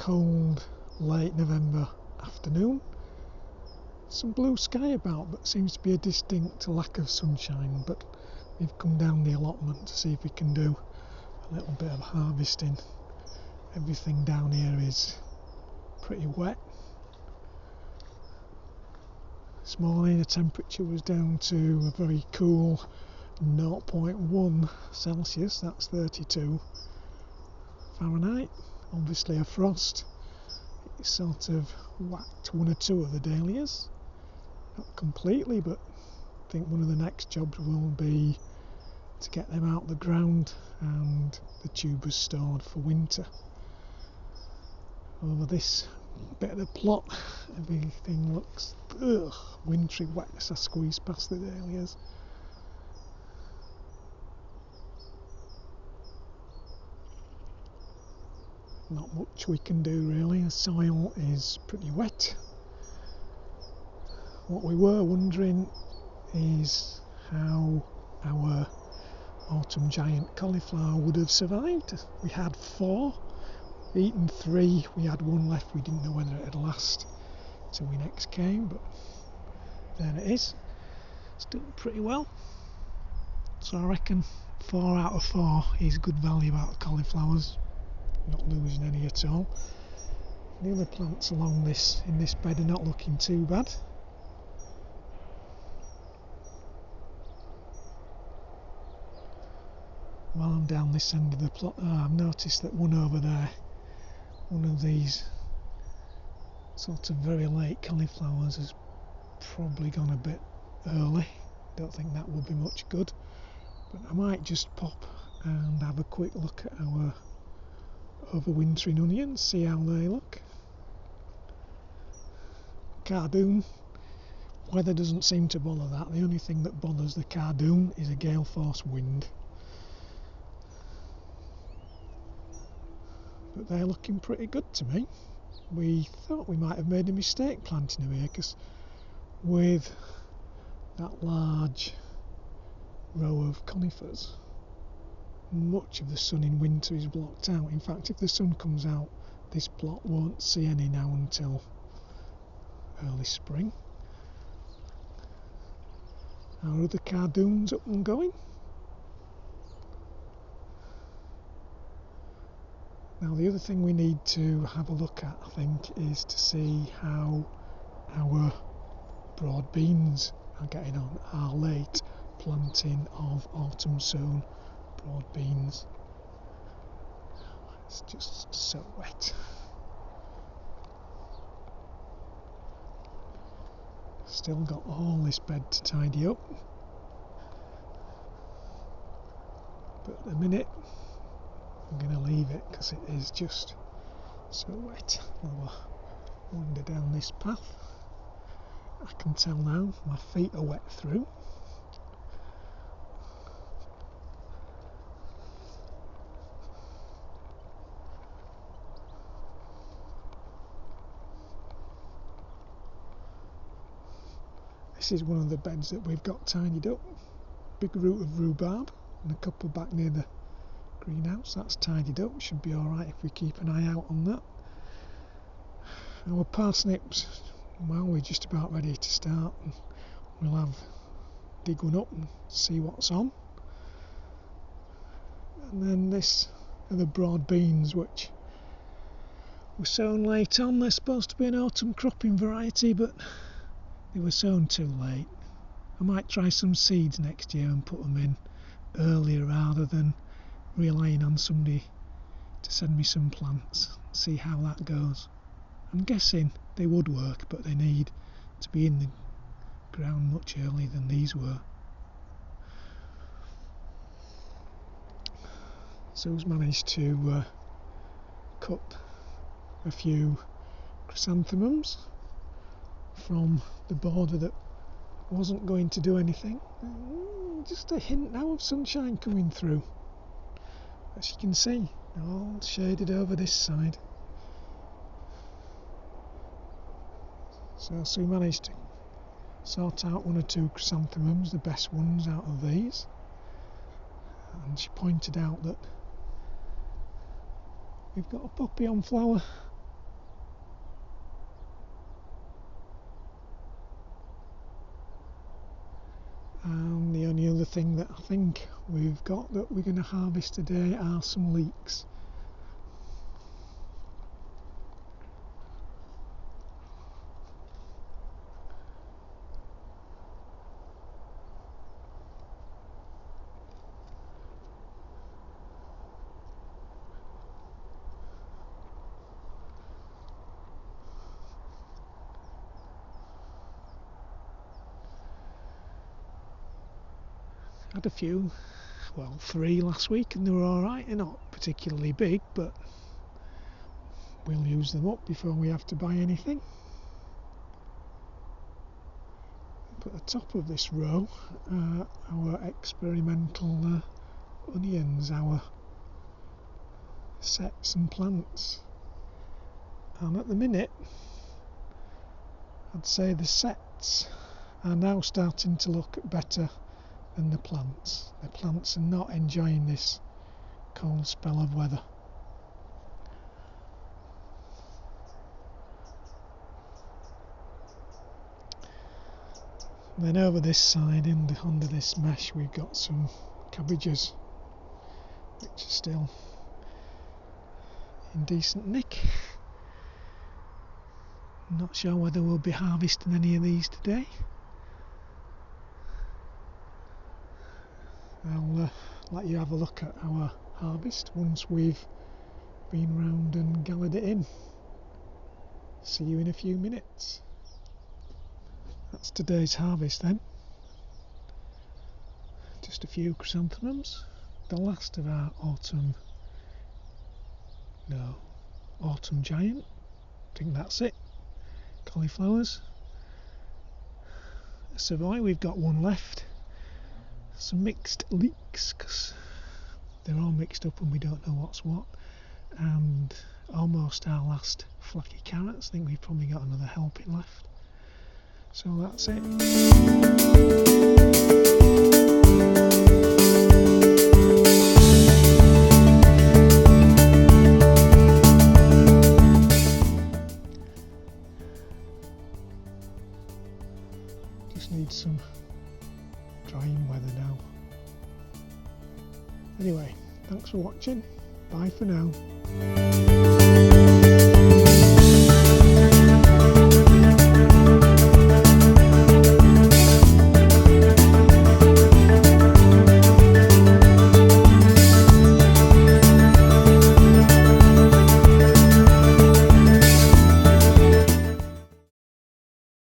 cold late November afternoon. Some blue sky about, but seems to be a distinct lack of sunshine. But we've come down the allotment to see if we can do a little bit of harvesting. Everything down here is pretty wet. This morning the temperature was down to a very cool 0.1 Celsius, that's 32 Fahrenheit. Obviously a frost. It sort of whacked one or two of the dahlias. Not completely, but I think one of the next jobs will be to get them out the ground and the tubers stored for winter. Over this bit of the plot, everything looks wintry wet as I squeeze past the dahlias. Not much we can do really, the soil is pretty wet. What we were wondering is how our autumn giant cauliflower would have survived. We had 4, eaten 3, we had 1 left, we didn't know whether it would last till we next came, but there it is. It's doing pretty well. So I reckon 4 out of 4 is good value out of cauliflowers, not losing any at all. The other plants along in this bed are not looking too bad. While I'm down this end of the plot, I've noticed that one over there, one of these sort of very late cauliflowers has probably gone a bit early. Don't think that will be much good, but I might just pop and have a quick look at our overwintering onions, see how they look. Cardoon, weather doesn't seem to bother that. The only thing that bothers the cardoon is a gale force wind. But they're looking pretty good to me. We thought we might have made a mistake planting them here, because with that large row of conifers, much of the sun in winter is blocked out. In fact, if the sun comes out, this plot won't see any now until early spring. Our other cardoons up and going. Now the other thing we need to have a look at, I think, is to see how our broad beans are getting on, our late planting of autumn sown broad beans. It's just so wet. Still got all this bed to tidy up, but at the minute I'm going to leave it because it is just so wet. I'll wander down this path. I can tell now my feet are wet through. This is one of the beds that we've got tidied up. Big root of rhubarb and a couple back near the greenhouse. That's tidied up, should be alright if we keep an eye out on that. Our parsnips, well, we're just about ready to start. We'll dig one up and see what's on. And then this are the broad beans, which were sown late on. They're supposed to be an autumn cropping variety, but they were sown too late. I might try some seeds next year and put them in earlier rather than relying on somebody to send me some plants, see how that goes. I'm guessing they would work, but they need to be in the ground much earlier than these were. Sue's managed to cut a few chrysanthemums from the border that wasn't going to do anything. Just a hint now of sunshine coming through. As you can see, all shaded over this side. So Sue managed to sort out 1 or 2 chrysanthemums, the best ones out of these. And she pointed out that we've got a poppy on flower thing that I think we've got that we're going to harvest today are some leeks. Had a few, well, 3 last week, and they were alright. They're not particularly big, but we'll use them up before we have to buy anything. At the top of this row are our experimental onions, our sets and plants. And at the minute, I'd say the sets are now starting to look better than the plants. The plants are not enjoying this cold spell of weather. Then over this side, under this mesh, we've got some cabbages, which are still in decent nick. Not sure whether we'll be harvesting any of these today. I'll let you have a look at our harvest once we've been round and gathered it in. See you in a few minutes. That's today's harvest then. Just a few chrysanthemums, the last of our autumn giant, I think that's it, cauliflowers. A Savoy, we've got one left. Some mixed leeks, because they're all mixed up and we don't know what's what. And almost our last flaky carrots. I think we've probably got another helping left. So that's it. Just need some drying weather now. Anyway, thanks for watching. Bye for now.